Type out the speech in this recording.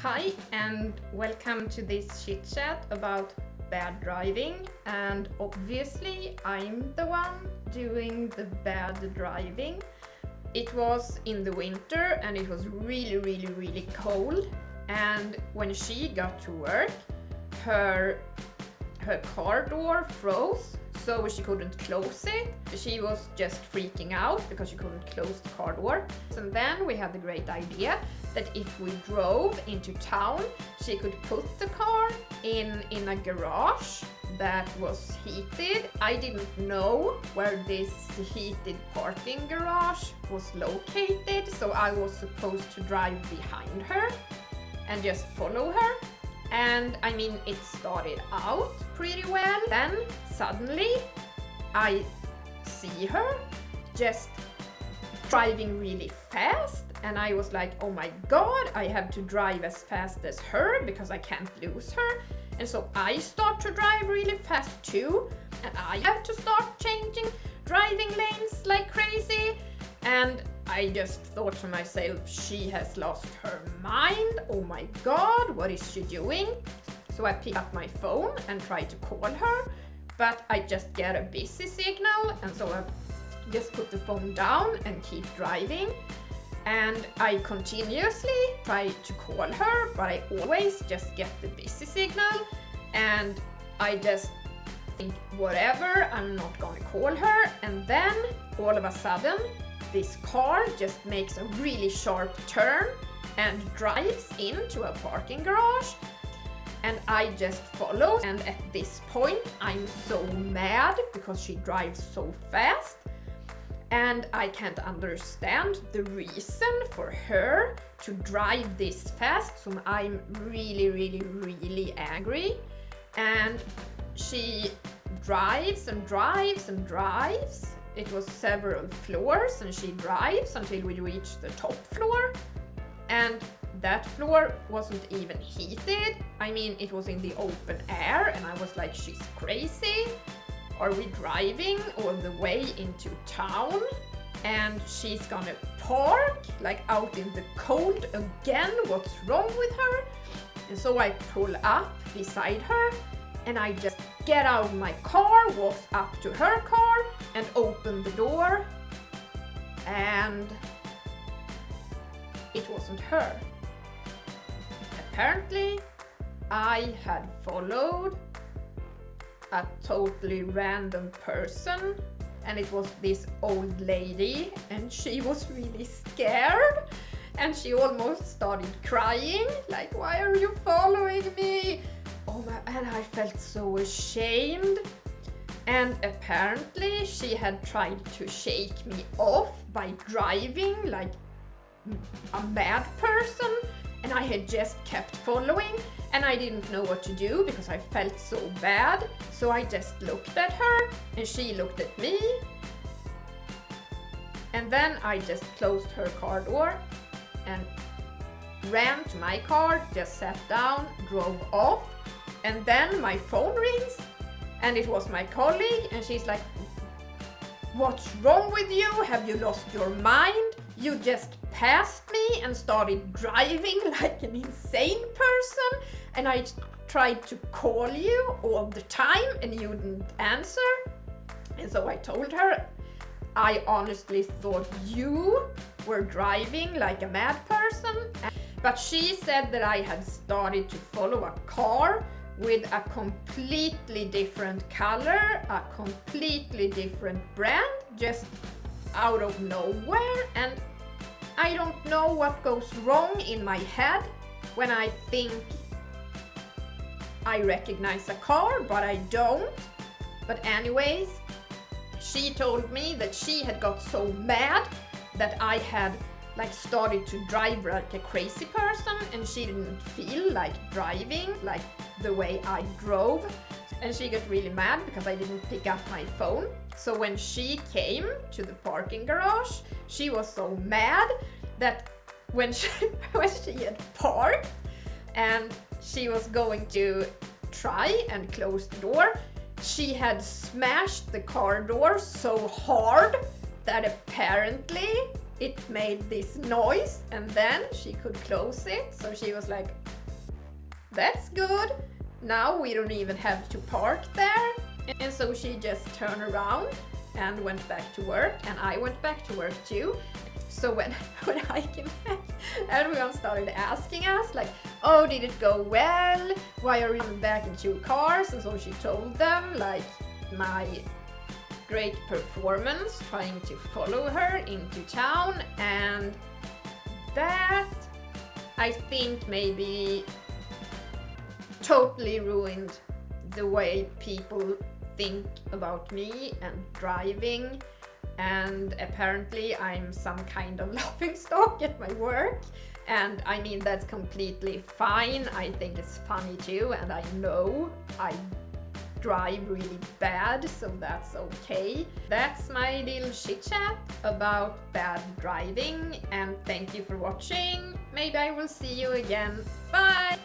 Hi and welcome to this chit chat about bad driving, and obviously I'm the one doing the bad driving. It was in the winter and it was really cold, and when she got to work her car door froze, so she couldn't close it. She was just freaking out because she couldn't close the car door. And then we had the great idea that if we drove into town, she could put the car in a garage that was heated. I didn't know where this heated parking garage was located, so I was supposed to drive behind her and just follow her. And I mean, it started out pretty well. Then suddenly I see her just driving really fast, and I was like, oh my god, I have to drive as fast as her because I can't lose her. And so I start to drive really fast too, and I have to start changing driving lanes like crazy. And I just thought to myself, she has lost her mind. Oh my god, what is she doing? So I pick up my phone and try to call her, but I just get a busy signal, and so I just put the phone down and keep driving. And I continuously try to call her, but I always just get the busy signal, and I just think, whatever, I'm not gonna call her. And then all of a sudden this car just makes a really sharp turn and drives into a parking garage, and I just follow. And at this point I'm so mad because she drives so fast, and I can't understand the reason for her to drive this fast, so I'm really angry. And she drives and drives and drives. It was several floors, and she drives until we reach the top floor, and that floor wasn't even heated. I mean, it was in the open air, and I was like, she's crazy. Are we driving all the way into town and she's gonna park like out in the cold again? What's wrong with her? And so I pull up beside her, and I just get out of my car, walk up to her car and open the door, and it wasn't her. Apparently I had followed a totally random person, and it was this old lady, and she was really scared, and she almost started crying, like, why are you following me? Oh my, and I felt so ashamed. And apparently she had tried to shake me off by driving like a mad person, and I had just kept following, and I didn't know what to do because I felt so bad. So I just looked at her and she looked at me, and then I just closed her car door and ran to my car, just sat down, drove off. And then my phone rings, and it was my colleague, and she's like, what's wrong with you? Have you lost your mind? You just passed me and started driving like an insane person, and I tried to call you all the time and you didn't answer. And so I told her, I honestly thought you were driving like a mad person. But she said that I had started to follow a car with a completely different color, a completely different brand, just out of nowhere. And I don't know what goes wrong in my head when I think I recognize a car, but I don't. But anyways, she told me that she had got so mad that I had like started to drive like a crazy person, and she didn't feel like driving like the way I drove. And she got really mad because I didn't pick up my phone. So when she came to the parking garage, she was so mad that when she had parked and she was going to try and close the door, she had smashed the car door so hard that apparently it made this noise, and then she could close it. So she was like, that's good. Now we don't even have to park there. And so she just turned around and went back to work, and I went back to work too. So when I came back, everyone started asking us like, oh, did it go well? Why are you coming back in 2 cars? And so she told them like my great performance trying to follow her into town, and that I think maybe totally ruined the way people think about me and driving. And apparently I'm some kind of laughingstock at my work, and I mean that's completely fine. I think it's funny too, and I know I drive really bad, so that's okay. That's my little chit chat about bad driving, and thank you for watching. Maybe I will see you again. Bye!